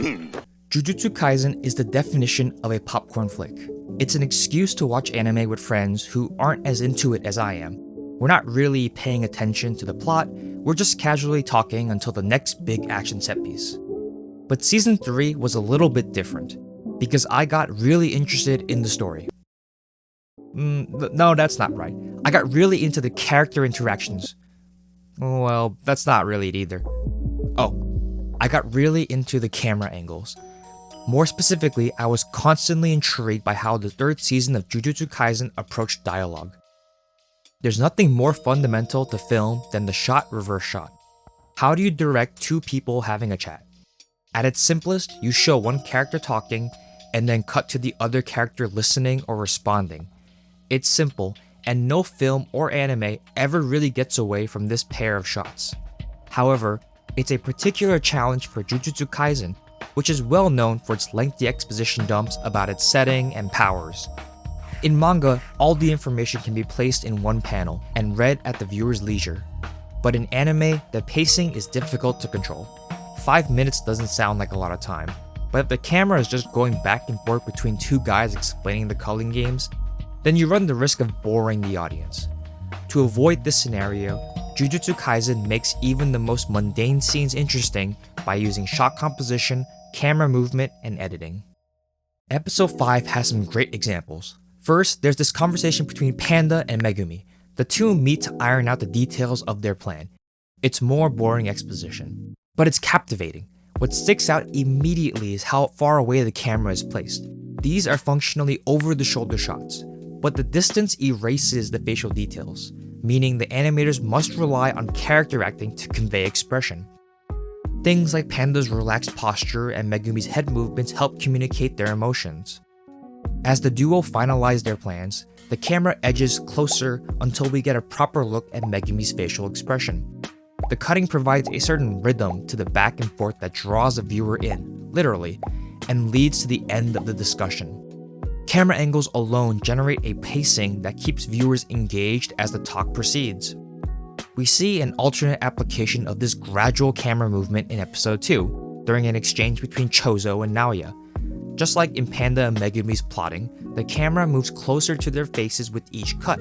Jujutsu Kaisen is the definition of a popcorn flick. It's an excuse to watch anime with friends who aren't as into it as I am. We're not really paying attention to the plot, we're just casually talking until the next big action set piece. But season 3 was a little bit different, because I got really interested in the story. No, that's not right. I got really into the character interactions. Well, that's not really it either. Oh, I got really into the camera angles. More specifically, I was constantly intrigued by how the third season of Jujutsu Kaisen approached dialogue. There's nothing more fundamental to film than the shot-reverse shot. How do you direct two people having a chat? At its simplest, you show one character talking, and then cut to the other character listening or responding. It's simple, and no film or anime ever really gets away from this pair of shots. However, it's a particular challenge for Jujutsu Kaisen, which is well known for its lengthy exposition dumps about its setting and powers. In manga, all the information can be placed in one panel and read at the viewer's leisure. But in anime, the pacing is difficult to control. 5 minutes doesn't sound like a lot of time, but if the camera is just going back and forth between two guys explaining the culling games, then you run the risk of boring the audience. To avoid this scenario, Jujutsu Kaisen makes even the most mundane scenes interesting by using shot composition, camera movement, and editing. Episode 5 has some great examples. First, there's this conversation between Panda and Megumi. The two meet to iron out the details of their plan. It's more boring exposition, but it's captivating. What sticks out immediately is how far away the camera is placed. These are functionally over-the-shoulder shots, but the distance erases the facial details, meaning the animators must rely on character acting to convey expression. Things like Panda's relaxed posture and Megumi's head movements help communicate their emotions. As the duo finalize their plans, the camera edges closer until we get a proper look at Megumi's facial expression. The cutting provides a certain rhythm to the back and forth that draws the viewer in, literally, and leads to the end of the discussion. Camera angles alone generate a pacing that keeps viewers engaged as the talk proceeds. We see an alternate application of this gradual camera movement in episode 2, during an exchange between Chozo and Naoya. Just like in Panda and Megumi's plotting, the camera moves closer to their faces with each cut.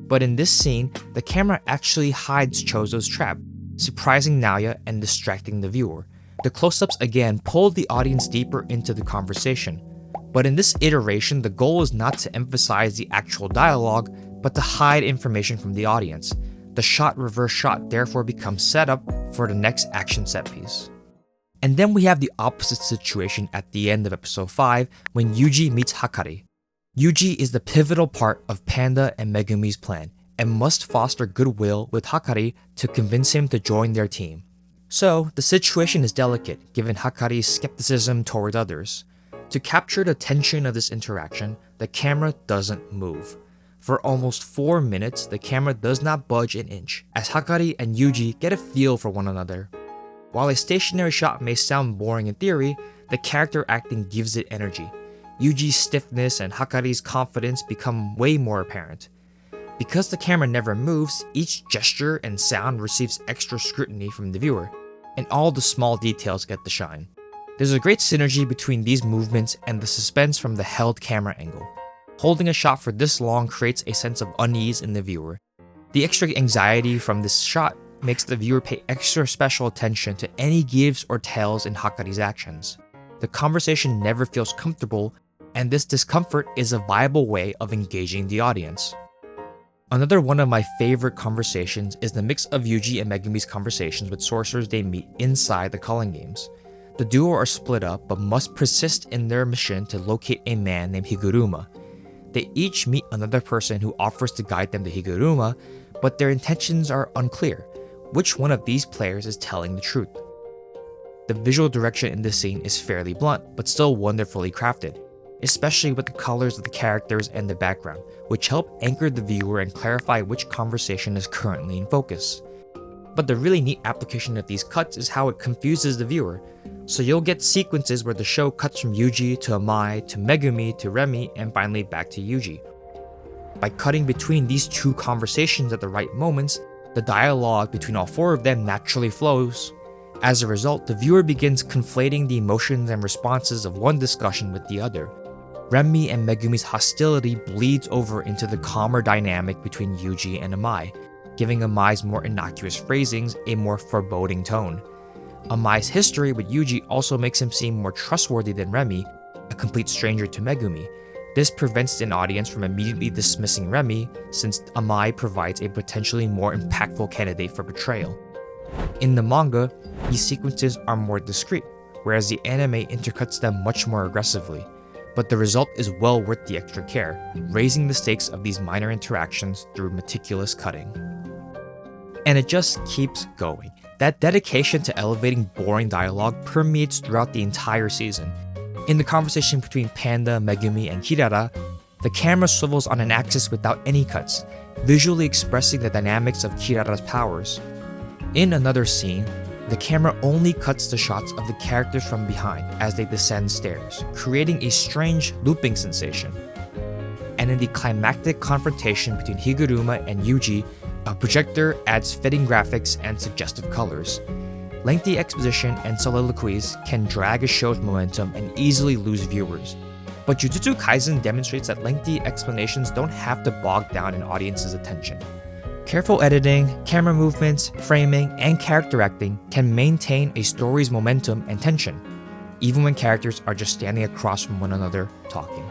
But in this scene, the camera actually hides Chozo's trap, surprising Naoya and distracting the viewer. The close-ups again pull the audience deeper into the conversation. But in this iteration, the goal is not to emphasize the actual dialogue, but to hide information from the audience. The shot-reverse shot therefore becomes setup for the next action set piece. And then we have the opposite situation at the end of episode 5 when Yuji meets Hakari. Yuji is the pivotal part of Panda and Megumi's plan, and must foster goodwill with Hakari to convince him to join their team. So, the situation is delicate given Hakari's skepticism toward others. To capture the tension of this interaction, the camera doesn't move. For almost 4 minutes, the camera does not budge an inch, as Hakari and Yuji get a feel for one another. While a stationary shot may sound boring in theory, the character acting gives it energy. Yuji's stiffness and Hakari's confidence become way more apparent. Because the camera never moves, each gesture and sound receives extra scrutiny from the viewer, and all the small details get the shine. There's a great synergy between these movements and the suspense from the held camera angle. Holding a shot for this long creates a sense of unease in the viewer. The extra anxiety from this shot makes the viewer pay extra special attention to any gives or tells in Hakari's actions. The conversation never feels comfortable, and this discomfort is a viable way of engaging the audience. Another one of my favorite conversations is the mix of Yuji and Megumi's conversations with sorcerers they meet inside the culling games. The duo are split up but must persist in their mission to locate a man named Higuruma. They each meet another person who offers to guide them to Higuruma, but their intentions are unclear. Which one of these players is telling the truth? The visual direction in this scene is fairly blunt, but still wonderfully crafted, especially with the colors of the characters and the background, which help anchor the viewer and clarify which conversation is currently in focus. But the really neat application of these cuts is how it confuses the viewer, so you'll get sequences where the show cuts from Yuji to Amai to Megumi to Remi and finally back to Yuji. By cutting between these two conversations at the right moments, the dialogue between all four of them naturally flows. As a result, the viewer begins conflating the emotions and responses of one discussion with the other. Remy and Megumi's hostility bleeds over into the calmer dynamic between Yuji and Amai, giving Amai's more innocuous phrasings a more foreboding tone. Amai's history with Yuji also makes him seem more trustworthy than Remy, a complete stranger to Megumi. This prevents an audience from immediately dismissing Remy, since Amai provides a potentially more impactful candidate for portrayal. In the manga, these sequences are more discreet, whereas the anime intercuts them much more aggressively. But the result is well worth the extra care, raising the stakes of these minor interactions through meticulous cutting. And it just keeps going. That dedication to elevating boring dialogue permeates throughout the entire season. In the conversation between Panda, Megumi, and Kirara, the camera swivels on an axis without any cuts, visually expressing the dynamics of Kirara's powers. In another scene, the camera only cuts the shots of the characters from behind as they descend stairs, creating a strange looping sensation. And in the climactic confrontation between Higuruma and Yuji, a projector adds fitting graphics and suggestive colors. Lengthy exposition and soliloquies can drag a show's momentum and easily lose viewers. But Jujutsu Kaisen demonstrates that lengthy explanations don't have to bog down an audience's attention. Careful editing, camera movements, framing, and character acting can maintain a story's momentum and tension, even when characters are just standing across from one another talking.